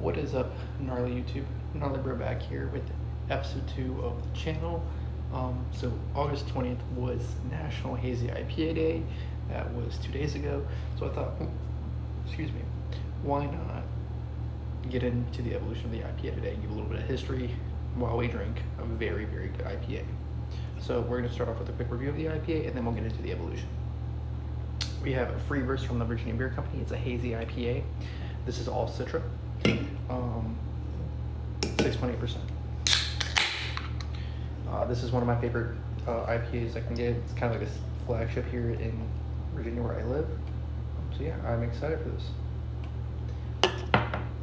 What is up, gnarly YouTube? Gnarly Bro back here with episode 2 of the channel. So August 20th was National Hazy IPA Day. That was 2 days ago. So I thought, excuse me, why not get into the evolution of the IPA today, give a little bit of history while we drink a very, very good IPA. So we're going to start off with a quick review of the IPA, and then we'll get into the evolution. We have a free verse from the Virginia Beer Company. It's a hazy IPA. This is all Citra. 6.8%. This is one of my favorite IPAs I can get. It's kind of like a flagship here in Virginia where I live. So yeah, I'm excited for this.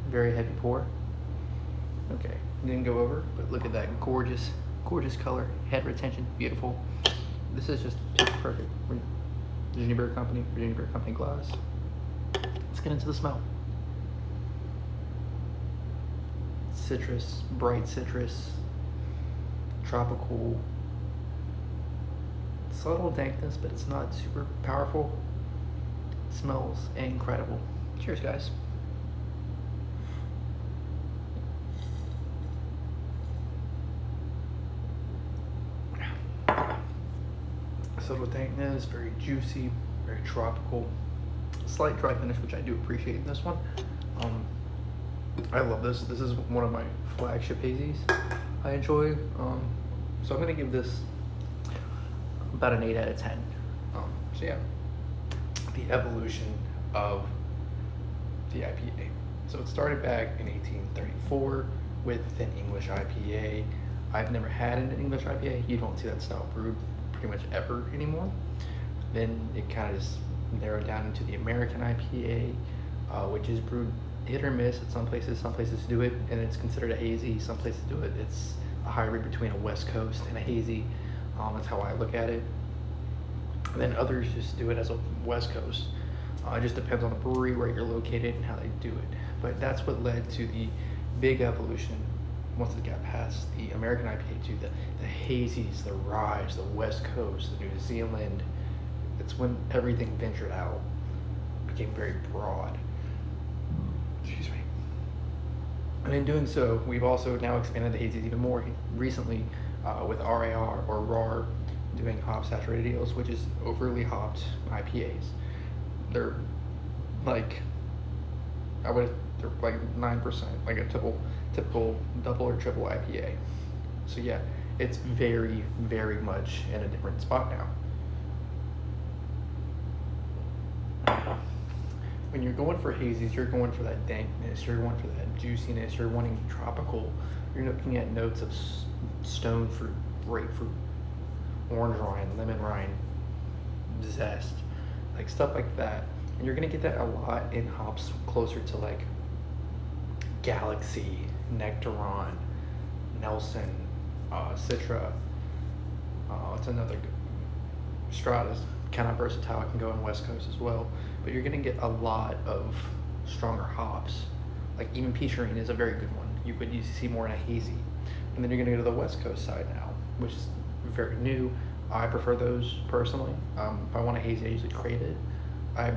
Very heavy pour. Okay, didn't go over, but look at that gorgeous, gorgeous color. Head retention, beautiful. This is just perfect. Virginia Beer Company glass. Let's get into the smell. Citrus, bright citrus, tropical, subtle dankness, but it's not super powerful. It smells incredible. Cheers, guys. Subtle dankness, very juicy, very tropical. Slight dry finish, which I do appreciate in this one. I love this. This is one of my flagship hazies I enjoy. So I'm gonna give this about an 8 out of 10. So yeah, the evolution of the IPA. So it started back in 1834 with an English IPA. I've never had an English IPA. You don't see that style brewed pretty much ever anymore. Then it kind of just narrowed down into the American IPA, which is brewed hit or miss at some places. Some places do it and it's considered a hazy. Some places do it. It's a hybrid between a West Coast and a hazy. That's how I look at it. And then others just do it as a West Coast. It just depends on the brewery, where you're located, and how they do it. But that's what led to the big evolution once it got past the American IPA to the hazies, the ryes, the West Coast, the New Zealand. It's when everything ventured out, became very broad. Excuse me. And in doing so, we've also now expanded the hazies even more recently with RAR or RAR doing hop saturated ales, which is overly hopped IPAs. They're like, they're like 9%, like a typical double or triple IPA. So yeah, it's very, very much in a different spot now. When you're going for hazies, you're going for that dankness, you're going for that juiciness, you're wanting tropical, you're looking at notes of stone fruit, grapefruit, orange rind, lemon rind, zest, like stuff like that. And you're gonna get that a lot in hops closer to like Galaxy, Nectaron, Nelson, Citra. It's another good. Strata's kind of versatile. It can go in West Coast as well. But you're gonna get a lot of stronger hops. Like even Peacherine is a very good one. You would usually see more in a hazy. And then you're gonna go to the West Coast side now, which is very new. I prefer those personally. If I want a hazy, I usually crave it. I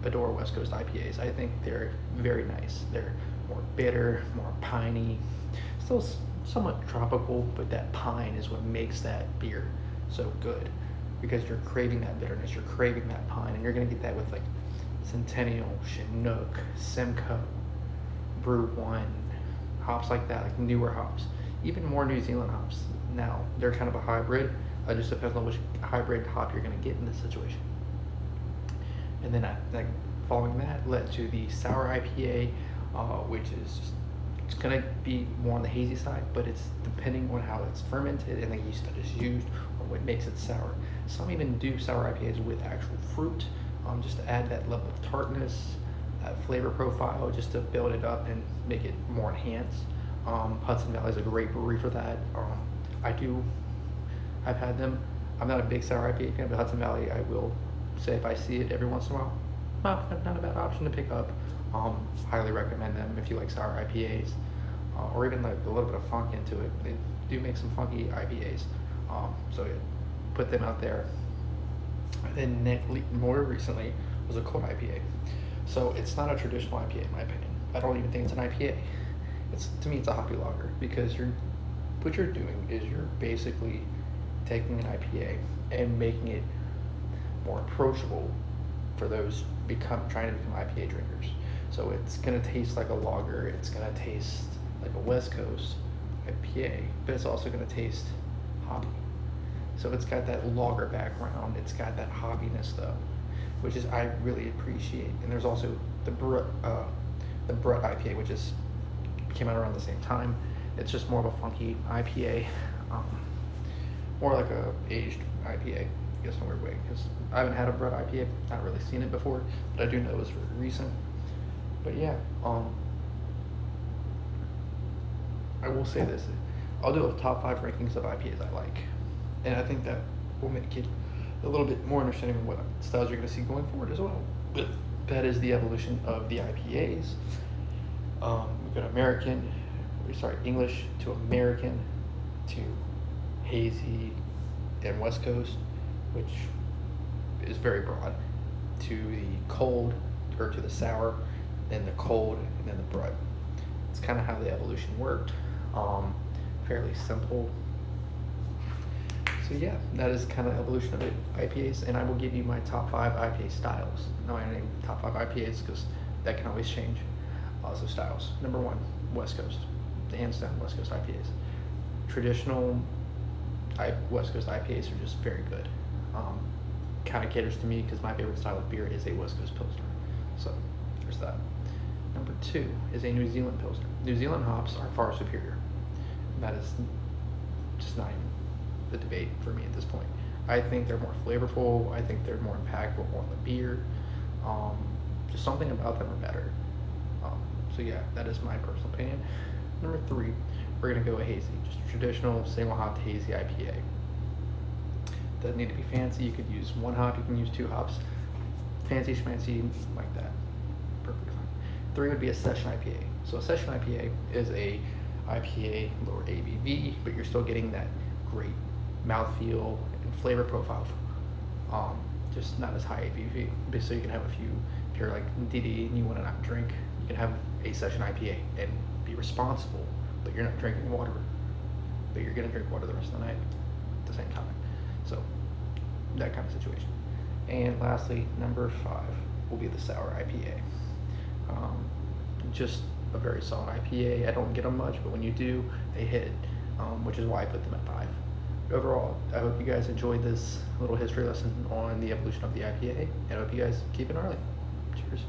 adore West Coast IPAs. I think they're very nice. They're more bitter, more piney, still somewhat tropical, but that pine is what makes that beer so good, because you're craving that bitterness, you're craving that pine, and you're gonna get that with like Centennial, Chinook, Simcoe, Brew One, hops like that, like newer hops, even more New Zealand hops. Now they're kind of a hybrid. It just depends on which hybrid hop you're gonna get in this situation. And then like following that led to the sour IPA, which is it's gonna be more on the hazy side, but it's depending on how it's fermented and the yeast that is used or what makes it sour. Some even do sour IPAs with actual fruit, just to add that level of tartness, that flavor profile, just to build it up and make it more enhanced. Hudson Valley is a great brewery for that. I've had them. I'm not a big sour IPA fan, but Hudson Valley, I will say if I see it every once in a while, not a bad option to pick up. Highly recommend them if you like sour IPAs, or even like a little bit of funk into it. They do make some funky IPAs, so yeah, put them out there. And then more recently was a cold IPA. So it's not a traditional IPA in my opinion. I don't even think it's an IPA. To me, it's a hoppy lager because what you're doing is you're basically taking an IPA and making it more approachable for those trying to become IPA drinkers. So it's gonna taste like a lager. It's gonna taste like a West Coast IPA, but it's also gonna taste hoppy. So it's got that lager background. It's got that hoppiness though, which is I really appreciate. And there's also the Brut IPA, which came out around the same time. It's just more of a funky IPA, more like a aged IPA, I guess in a weird way, because I haven't had a Brut IPA, not really seen it before, but I do know it's very recent. But yeah, I will say this: I'll do a top 5 rankings of IPAs I like, and I think that will make it a little bit more understanding of what styles you're going to see going forward as well. But that is the evolution of the IPAs. We got English to American to hazy and West Coast, which is very broad, to the cold or to the sour, then the cold, and then the Brut. It's kind of how the evolution worked. Fairly simple. So yeah, that is kind of evolution of IPAs, and I will give you my top 5 IPA styles. No, I name top 5 IPAs because that can always change. Also styles. Number 1, West Coast. Hands down, West Coast IPAs. Traditional West Coast IPAs are just very good. Kind of caters to me because my favorite style of beer is a West Coast Pilsner. So there's that. Number 2 is a New Zealand Pilsner. New Zealand hops are far superior. That is just not even the debate for me at this point. I think they're more flavorful. I think they're more impactful on the beer. Just something about them are better. So yeah, that is my personal opinion. Number 3, we're gonna go a hazy, just a traditional single hopped hazy IPA. Doesn't need to be fancy. You could use 1 hop. You can use 2 hops. Fancy schmancy like that. Perfectly fine. 3 would be a session IPA. So a session IPA is a IPA, lower ABV, but you're still getting that great mouthfeel and flavor profile. Just not as high ABV. So you can have a few, if you're like DD and you want to not drink, you can have a session IPA and be responsible, but you're not drinking water, but you're gonna drink water the rest of the night at the same time. So that kind of situation. And lastly, number 5 will be the sour IPA. Just a very solid IPA. I don't get them much, but when you do, they hit, which is why I put them at 5. Overall, I hope you guys enjoyed this little history lesson on the evolution of the IPA, and I hope you guys keep it early. Cheers.